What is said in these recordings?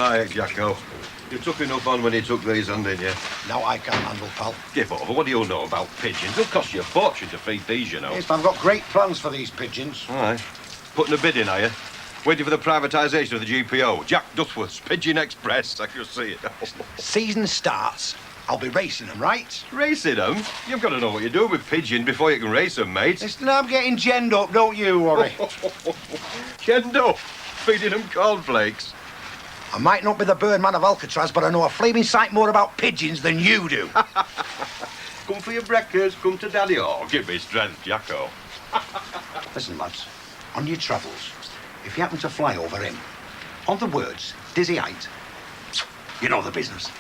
Aye, Jacko. You took enough on when he took these on, didn't you? No, I can't handle, pal. Give over. What do you know about pigeons? It'll cost you a fortune to feed these, you know. Yes, but I've got great plans for these pigeons. Aye. Putting a bid in, are you? Waiting for the privatisation of the GPO. Jack Duckworth's Pigeon Express. I can see it. Season starts. I'll be racing them, right? Racing them? You've got to know what you're doing with pigeons before you can race them, mate. Listen, I'm getting genned up, don't you worry. Genned up? Feeding them cornflakes? I might not be the Birdman of Alcatraz, but I know a flaming sight more about pigeons than you do. Come for your breakfast, come to Daddy. Oh, give me strength, Jacko. Listen, lads, on your travels, if you happen to fly over him, on the words, dizzy height, you know the business.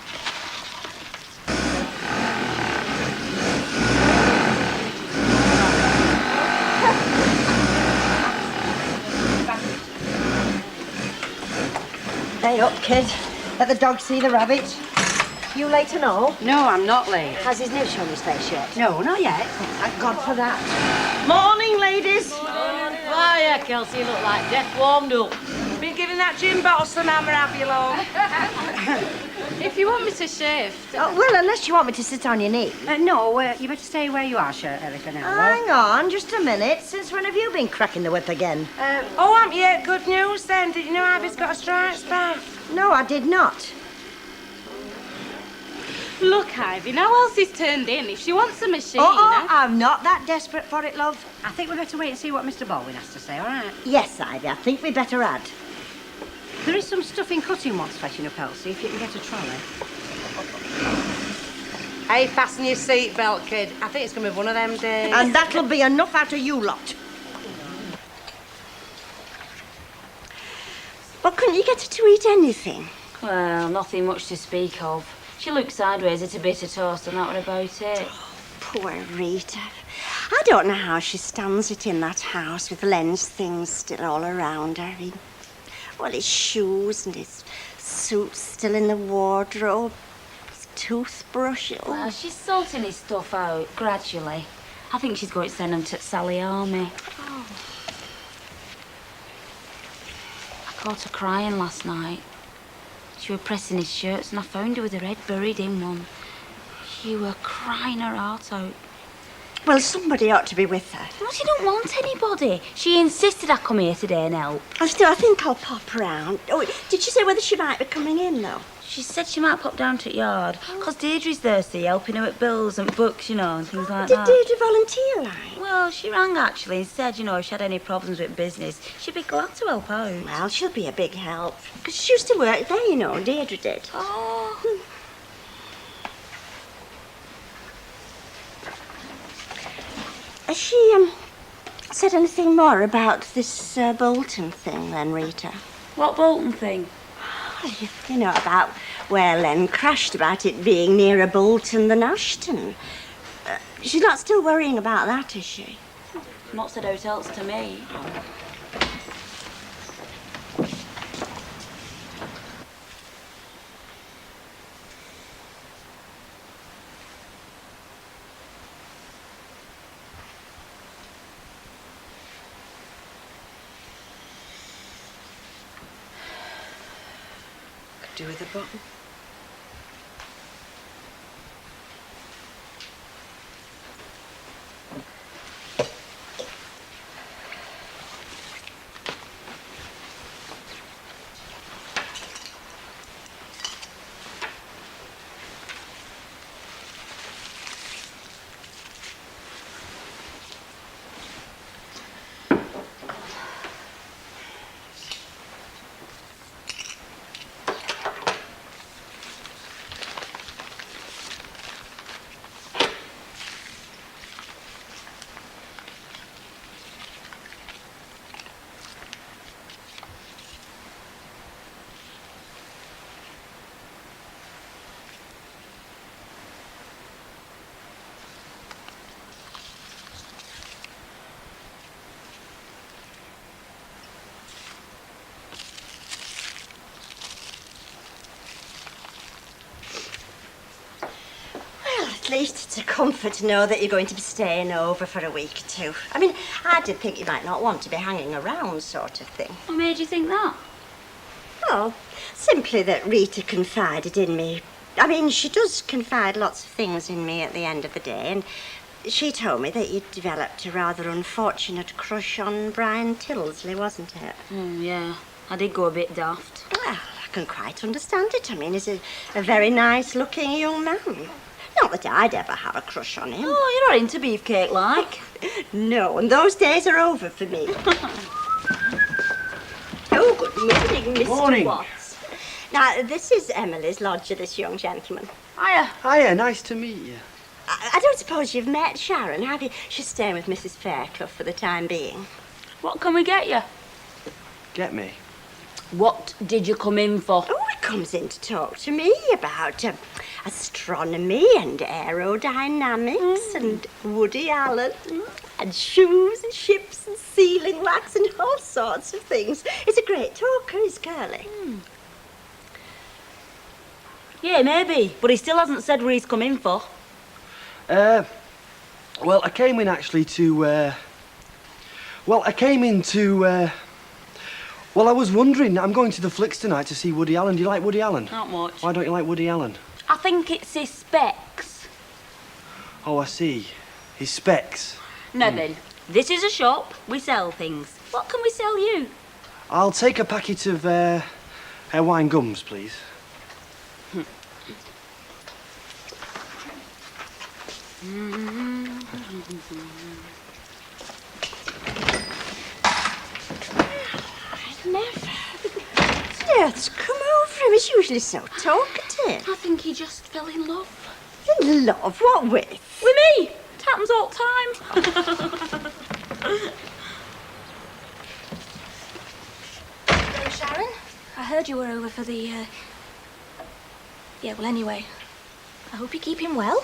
Hey up, kid. Let the dog see the rabbit. You late to know? No, I'm not late. Has his nose shown his face yet? No, not yet. Thank God for that. Morning, ladies. Hiya, Kelsey, you look like death warmed up. Been giving that gin bottle some hammer, have you, long? If you want me to shift... Oh, well, unless you want me to sit on your knee. No, you better stay where you are, Ellie, for now. Hang on, just a minute. Since when have you been cracking the whip again? Haven't you? Good news, then. Did you know Ivy's got a stripes back? No, I did not. Look, Ivy, now Elsie's turned in. If she wants a machine... I'm not that desperate for it, love. I think we better wait and see what Mr. Baldwin has to say, all right? Yes, Ivy, I think we better add. There is some stuff in cutting wants fetching up, Elsie, if you can get a trolley. Hey, fasten your seatbelt, kid. I think it's going to be one of them days. And that'll be enough out of you lot. Well, couldn't you get her to eat anything? Well, nothing much to speak of. She looked sideways at a bit of toast and that was about it. Poor Rita. I don't know how she stands it in that house with Len's things still all around her. Well, his shoes and his suit still in the wardrobe. His toothbrush. Well, she's sorting his stuff out gradually. I think she's going to send him to Sally Army. Oh. I caught her crying last night. She was pressing his shirts and I found her with her head buried in one. She were crying her heart out. Well, somebody ought to be with her. Well, she don't want anybody. She insisted I come here today and help. I think I'll pop round. Oh, did she say whether she might be coming in, though? She said she might pop down to the yard. 'Cause Deirdre's there, see, helping her with bills and books, you know, and things like that. Did Deirdre volunteer, like? Well, she rang, actually, and said, you know, if she had any problems with business, she'd be glad to help out. Well, she'll be a big help. 'Cause she used to work there, you know, Deirdre did. Oh. Has she, said anything more about this Bolton thing, then, Rita? What Bolton thing? You know, about where Len crashed, about it being nearer Bolton than Ashton. She's not still worrying about that, is she? Not said out else to me. Do with a button. At least it's a comfort to know that you're going to be staying over for a week or two. I mean, I did think you might not want to be hanging around, sort of thing. What made you think that? Well, simply that Rita confided in me. I mean, she does confide lots of things in me at the end of the day, and she told me that you'd developed a rather unfortunate crush on Brian Tilsley, wasn't it? Yeah, I did go a bit daft. Well, I can quite understand it. I mean, he's a very nice-looking young man. Not that I'd ever have a crush on him. Oh, you're not into beefcake, like? No, and those days are over for me. Oh, good morning, Mr. Morning. Watts. Now, this is Emily's lodger, this young gentleman. Hiya. Hiya, nice to meet you. I don't suppose you've met Sharon, have you? She's staying with Mrs. Fairclough for the time being. What can we get you? Get me? What did you come in for? Oh, he comes in to talk to me about astronomy and aerodynamics and Woody Allen and shoes and ships and sealing wax and all sorts of things. He's a great talker, is Curly. Yeah, maybe, but he still hasn't said where he's come in for. Well, I came in actually to, well, I was wondering, I'm going to the flicks tonight to see Woody Allen. Do you like Woody Allen? Not much. Why don't you like Woody Allen? I think it's his specs. Oh, I see. His specs. Now then, this is a shop. We sell things. What can we sell you? I'll take a packet of, Hawaiian gums, please. Death's come over him. He's usually so talkative. I think he just fell in love. In love? What with? With me! It happens all the time. Hello, Sharon. I heard you were over for the, Yeah, well, anyway. I hope you're keeping well.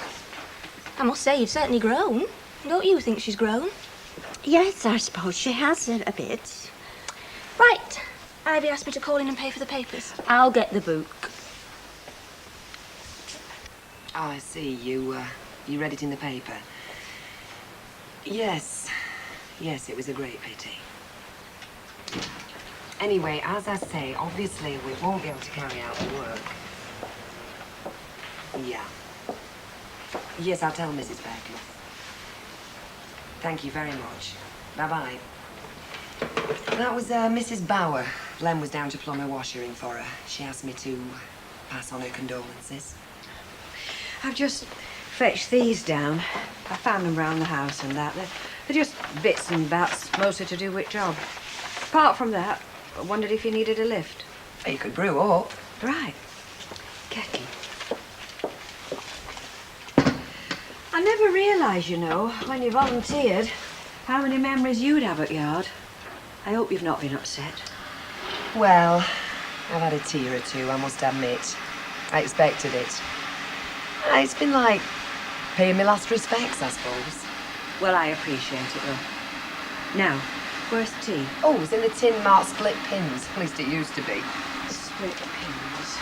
I must say, you've certainly grown. Don't you think she's grown? Yes, I suppose she has a bit. Right. Ivy asked me to call in and pay for the papers. I'll get the book. Oh, I see. You read it in the paper. Yes. Yes, it was a great pity. Anyway, as I say, obviously we won't be able to carry out the work. Yeah. Yes, I'll tell Mrs. Fairclough. Thank you very much. Bye-bye. That was Mrs. Bauer. Len was down to plumb her washing for her. She asked me to pass on her condolences. I've just fetched these down. I found them round the house and that. They're just bits and bats, mostly to do with job. Apart from that, I wondered if you needed a lift. You could brew up. Right. Kettle. I never realised, you know, when you volunteered, how many memories you'd have at yard. I hope you've not been upset. Well, I've had a tear or two, I must admit. I expected it. It's been like paying my last respects, I suppose. Well, I appreciate it, though. Now, where's the tea? Oh, it's in the tin marked split pins. At least it used to be. Split pins.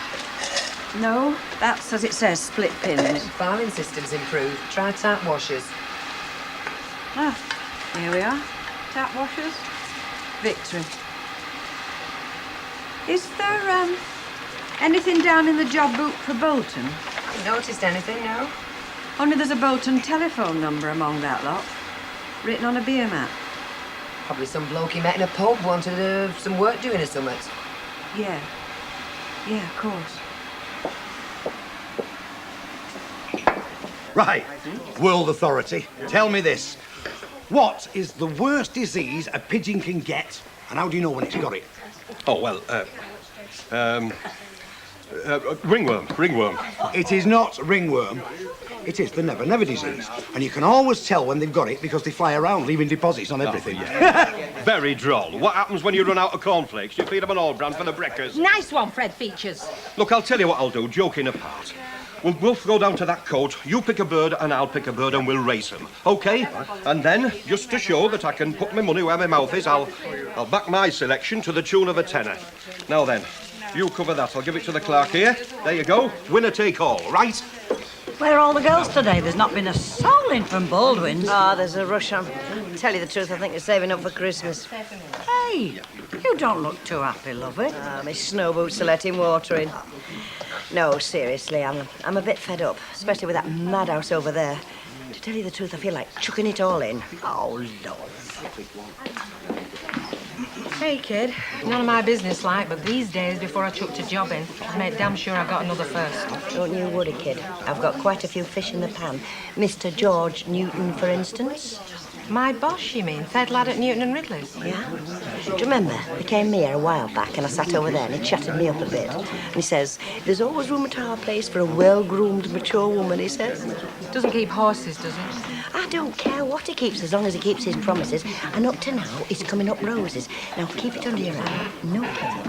No, that's as it says, split pins. Filing system's improved. Try tap washers. Ah, here we are. Tap washers. Victory. Is there, anything down in the job book for Bolton? You noticed anything, no? Only there's a Bolton telephone number among that lot, written on a beer mat. Probably some bloke he met in a pub wanted some work doing or something. Yeah. Yeah, of course. Right, World Authority, tell me this. What is the worst disease a pigeon can get, and how do you know when it's got it? Oh, well, ringworm. It is not ringworm. It is the never disease. And you can always tell when they've got it because they fly around leaving deposits on everything. Oh, yeah. Very droll. What happens when you run out of cornflakes? You feed them an all brand for the breakers. Nice one, Fred Features. Look, I'll tell you what I'll do, joking apart. We'll both go down to that coach, you pick a bird and I'll pick a bird and we'll race them, OK? And then, just to show that I can put my money where my mouth is, I'll back my selection to the tune of a tenner. Now then, you cover that. I'll give it to the clerk here. There you go. Winner take all, right? Where are all the girls today? There's not been a soul in from Baldwin's. Ah, there's a rush on. Tell you the truth, I think you're saving up for Christmas. Hey, you You don't look too happy, lovey. My snow boots are letting water in. No, seriously, I'm a bit fed up, especially with that madhouse over there. To tell you the truth, I feel like chucking it all in. Oh, Lord. Hey, kid. None of my business, like, but these days, before I chucked a job in, I made damn sure I got another first. Don't you worry, kid. I've got quite a few fish in the pan. Mr. George Newton, for instance. My boss, you mean? Fed lad at Newton and Ridley's? Yeah? Do you remember? He came here a while back and I sat over there and he chatted me up a bit. And he says, there's always room at our place for a well-groomed, mature woman, he says. Doesn't keep horses, does he? I don't care what he keeps as long as he keeps his promises. And up to now, he's coming up roses. Now, keep it under your arm. No kidding.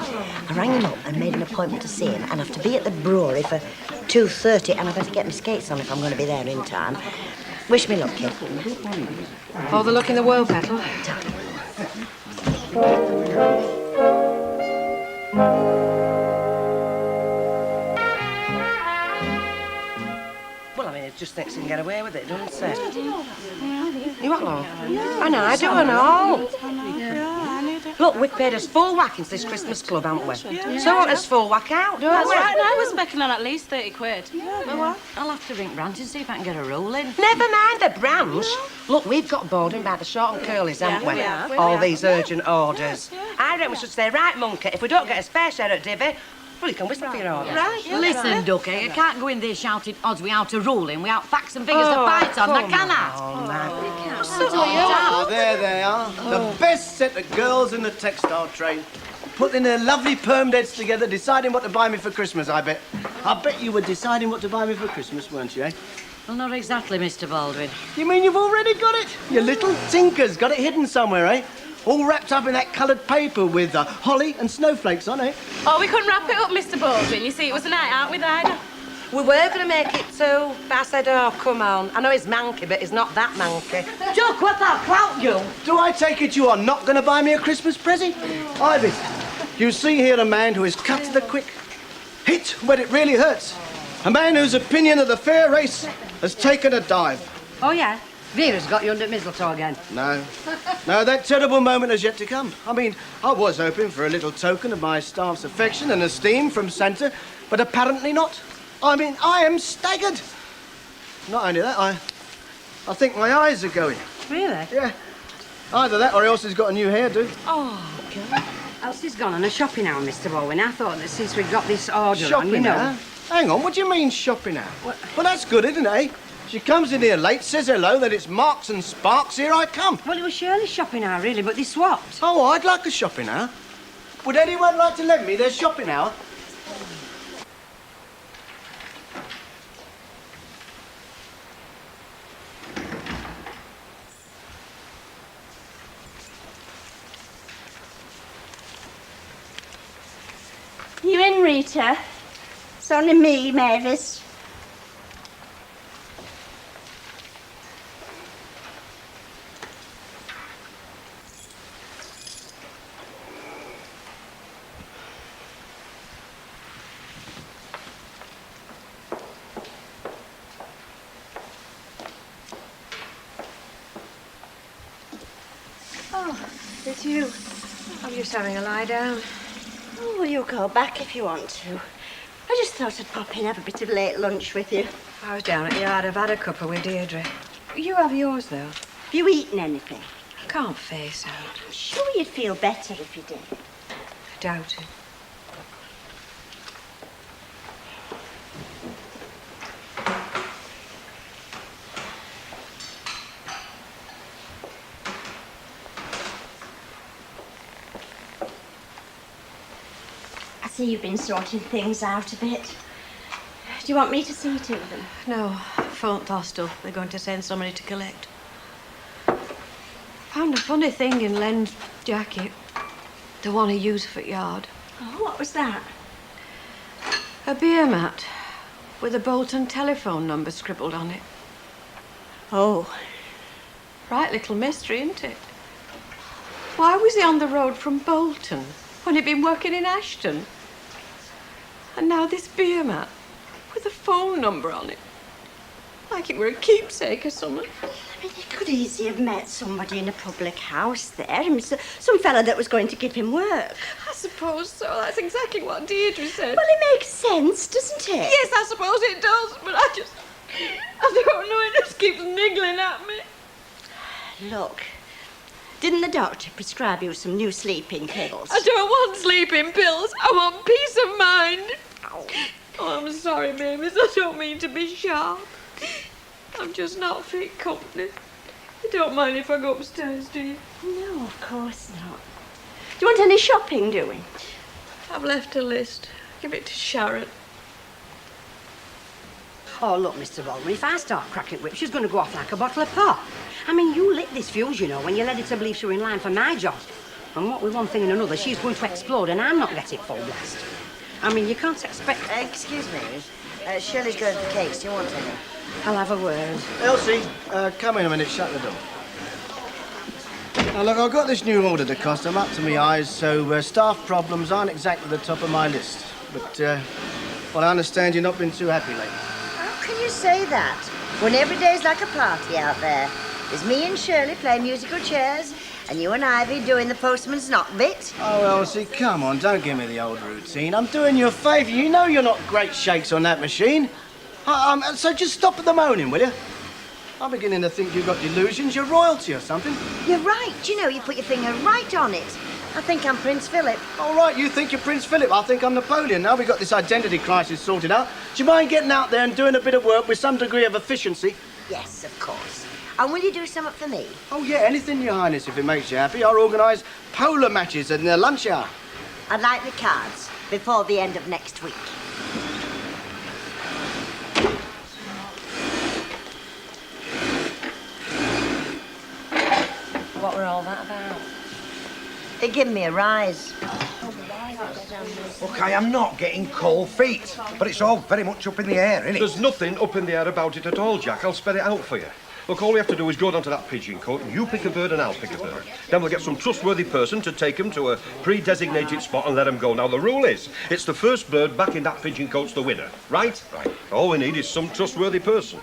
I rang him up and made an appointment to see him and I have to be at the brewery for 2:30 and I better get my skates on if I'm going to be there in time. Wish me luck, kid. All the luck in the world, Petal. Well, I mean, it just thinks he can get away with it, doesn't it? You what, love? I know. Look, we've paid us full whackings this Christmas club, haven't we? So what us full whack out, don't That's we? right, and I was specking on at least 30 quid. Well, what? I'll have to ring Branch and see if I can get a roll in. Never mind the branch. Look, we've got boarding by the short and curlies, haven't we? we have. All these urgent orders. I reckon we should say, right, monkey, if we don't get a spare share at divvy, well, you can whistle for your order. Listen, Ducky, you can't go in there shouting odds without a ruling, without facts and figures to fight on, now can I? There they are. The best set of girls in the textile trade. Putting their lovely permed heads together, deciding what to buy me for Christmas, I bet. I bet you were deciding what to buy me for Christmas, weren't you, eh? Well, not exactly, Mr. Baldwin. You mean you've already got it? You little tinkers, got it hidden somewhere, eh? All wrapped up in that coloured paper with holly and snowflakes on it. Oh, we couldn't wrap it up, Mr. Baldwin. You see, it was a night out with Ida. We were going to make it too, but I said, oh, come on. I know he's manky, but he's not that manky. Jock, what that clout, you? Do I take it you are not going to buy me a Christmas present? Ivy, you see here a man who is cut to the quick, hit where it really hurts. A man whose opinion of the fair race has taken a dive. Oh, yeah? Vera's got you under mistletoe again. No, that terrible moment has yet to come. I mean, I was hoping for a little token of my staff's affection and esteem from Santa, but apparently not. I mean, I am staggered. Not only that, I think my eyes are going. Really? Yeah. Either that or Elsie's got a new hairdo. Oh, God. Elsie's gone on a shopping hour, Mr. Baldwin. I thought that since we'd got this order Shopping on, you know... hour? Hang on, what do you mean shopping hour? Well, that's good, isn't it, eh? She comes in here late, says hello, then it's Marks and Sparks, here I come. Well, it was Shirley's shopping hour, really, but they swapped. Oh, I'd like a shopping hour. Would anyone like to lend me their shopping hour? You in, Rita? It's only me, Mavis. Oh, it's you. I'm just having a lie down. Oh, well, you go back if you want to. I just thought I'd pop in, have a bit of late lunch with you. I was down at the yard. I've had a cuppa with Deirdre. You have yours, though. Have you eaten anything? I can't face out. I'm sure you'd feel better if you did. I doubt it. I see you've been sorting things out a bit. Do you want me to see to them? No, phoned the hostel. They're going to send somebody to collect. Found a funny thing in Len's jacket. The one he used for the yard. Oh, what was that? A beer mat with a Bolton telephone number scribbled on it. Oh. Right little mystery, isn't it? Why was he on the road from Bolton when he'd been working in Ashton? And now this beer mat with a phone number on it. Like it were a keepsake or something. I mean, he could easily have met somebody in a public house there. I mean, some fella that was going to give him work. I suppose so. That's exactly what Deirdre said. Well, it makes sense, doesn't it? Yes, I suppose it does, but I don't know, it just keeps niggling at me. Look, didn't the doctor prescribe you some new sleeping pills? I don't want sleeping pills. I want peace of mind. Oh, I'm sorry, Mavis. I don't mean to be sharp. I'm just not fit company. You don't mind if I go upstairs, do you? No, of course not. Do you want any shopping doing? I've left a list. Give it to Sharon. Oh, look, Mr. Baldwin, if I start cracking whip, she's going to go off like a bottle of pop. I mean, you lit this fuse, you know, when you led her to believe she were in line for my job. And what with one thing and another, she's going to explode and I'm not getting full blast. I mean, you can't expect... Excuse me. Shirley's going for cakes. Do you want any? I'll have a word. Elsie, come in a minute. Shut the door. Now, look, I've got this new order to cost. I'm up to my eyes, so staff problems aren't exactly the top of my list. But, well, I understand you've not been too happy lately. How can you say that when every day's like a party out there? There's me and Shirley playing musical chairs, and you and Ivy doing the postman's knock bit. Oh, Elsie, come on, don't give me the old routine. I'm doing you a favour. You know you're not great shakes on that machine. So just stop at the moaning, will you? I'm beginning to think you've got delusions. You're royalty or something. You're right. You know, you put your finger right on it. I think I'm Prince Philip. All right, you think you're Prince Philip. I think I'm Napoleon. Now we've got this identity crisis sorted out. Do you mind getting out there and doing a bit of work with some degree of efficiency? Yes, of course. And will you do something for me? Oh, yeah, anything, Your Highness, if it makes you happy. I'll organise polo matches in the lunch hour. I'd like the cards before the end of next week. What were all that about? They give me a rise. Look, I am not getting cold feet, but it's all very much up in the air, isn't it? There's nothing up in the air about it at all, Jack. I'll spell it out for you. Look, all we have to do is go down to that pigeon cote, you pick a bird and I'll pick a bird. Then we'll get some trustworthy person to take them to a pre-designated spot and let them go. Now, the rule is, it's the first bird back in that pigeon cote's the winner, right? Right. All we need is some trustworthy person.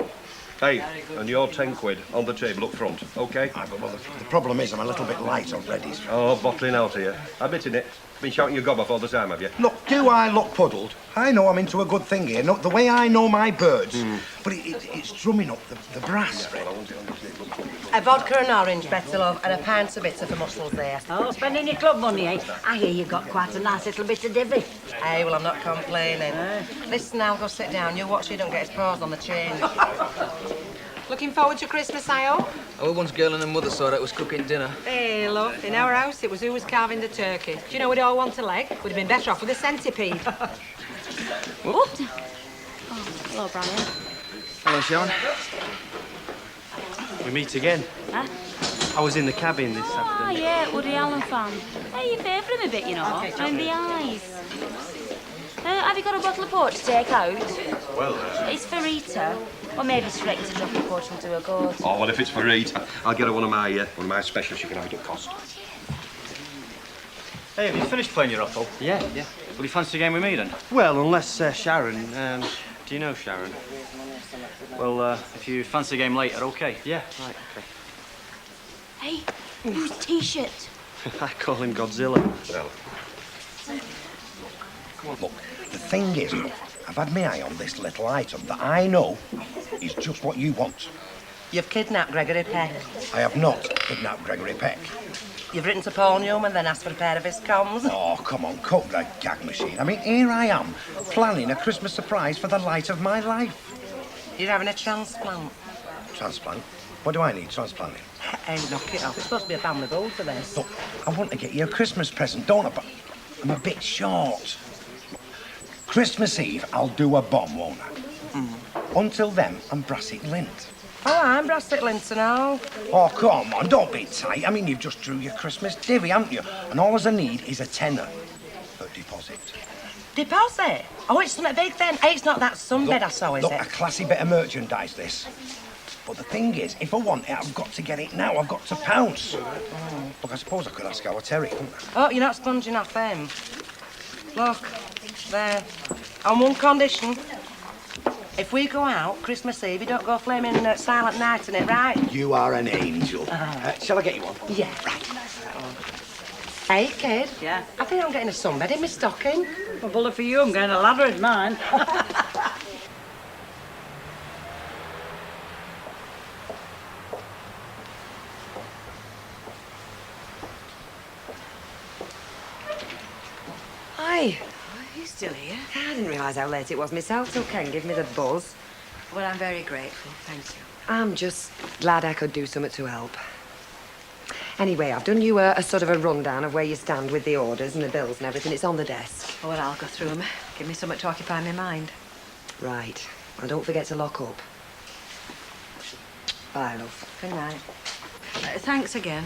Hey, and your 10 quid on the table up front, OK? Aye, but well, the problem is I'm a little bit light already. Oh, bottling out here. Admitting it. Been shouting your gob off all the time, have you? Look, do I look puddled? I know I'm into a good thing here. No, the way I know my birds, but it's drumming up the brass. A vodka and orange, Betty love, and a pint of bitter for muscles there. Oh, spending your club money, eh? I hear you've got quite a nice little bit of divvy. Hey, well, I'm not complaining. Listen now, go sit down. You watch so you don't get his paws on the change. Looking forward to Christmas, I hope? Our once girl and her mother saw that was cooking dinner. Hey, love, in our house, it was who was carving the turkey. Do you know we'd all want a leg? We'd have been better off with a centipede. What? Oh, hello, Brian. Hello, Sharon. We meet again. Huh? I was in the cabin this Oh, afternoon. yeah, Woody Allen fan. Hey, you favour him a bit, you know. And the eyes. Have you got a bottle of port to take out? Well, It's for Rita. Or maybe straight to drop the port will do a good. Oh, well, if it's for Rita, I'll get her one of my specials. You can have it at cost. hey, have you finished playing your raffle? Yeah. Will you fancy a game with me then? Well, unless Sharon... Do you know Sharon? Well, if you fancy a game later, okay. Yeah, right, OK. Hey, whose T-shirt? I call him Godzilla. Well, Come on, look, the thing is, I've had my eye on this little item that I know is just what you want. You've kidnapped Gregory Peck. I have not kidnapped Gregory Peck. You've written to Paul Newman, then asked for a pair of his comms. Oh, come on, cut the gag machine. I mean, here I am, planning a Christmas surprise for the light of my life. You're having a transplant. Transplant? What do I need transplanting? Hey, knock it off. It's supposed to be a family goal for this. Look, I want to get you a Christmas present, don't I? But I'm a bit short. Christmas Eve, I'll do a bomb, won't I? Until then, I'm Brassic Lint. Oh, I'm Brassic Linton now. Oh, come on, don't be tight. I mean, you've just drew your Christmas divvy, haven't you? And all I need is a tenner for deposit. Deposit? Oh, it's something big then. Hey, it's not that sunbed I saw, is Look, it? a classy bit of merchandise, this. But the thing is, if I want it, I've got to get it now. I've got to pounce. Look, I suppose I could ask our Terry, couldn't I? Oh, you're not sponging off them. Look, there. On one condition. If we go out Christmas Eve, you don't go flaming silent night in it, right? You are an angel. Shall I get you one? Yeah. Right. Hey, kid. Yeah. I think I'm getting a sunbed in my stocking. A bullet for you, I'm getting a ladder in mine. Hi. Are you still here? I didn't realise how late it was myself till Ken gave me the buzz. Well, I'm very grateful, thank you. I'm just glad I could do something to help. Anyway, I've done you a sort of a rundown of where you stand with the orders and the bills and everything. It's on the desk. Oh, well, I'll go through them. Give me something to occupy my mind. Right. And don't forget to lock up. Bye, love. Good night. Thanks again.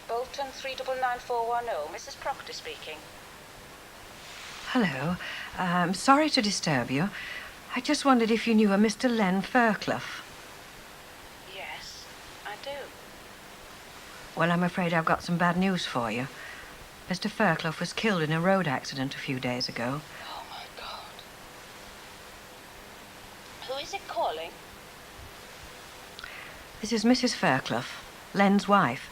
Bolton 399410, Mrs. Proctor speaking. Hello. I'm sorry to disturb you. I just wondered if you knew a Mr. Len Fairclough. Yes, I do. Well, I'm afraid I've got some bad news for you. Mr. Fairclough was killed in a road accident a few days ago. Oh, my God. Who is it calling? This is Mrs. Fairclough, Len's wife.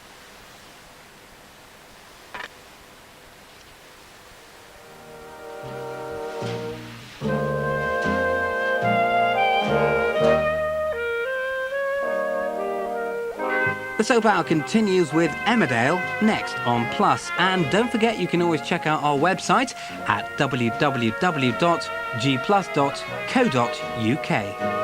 The soap hour continues with Emmerdale next on Plus. And don't forget, you can always check out our website at www.gplus.co.uk.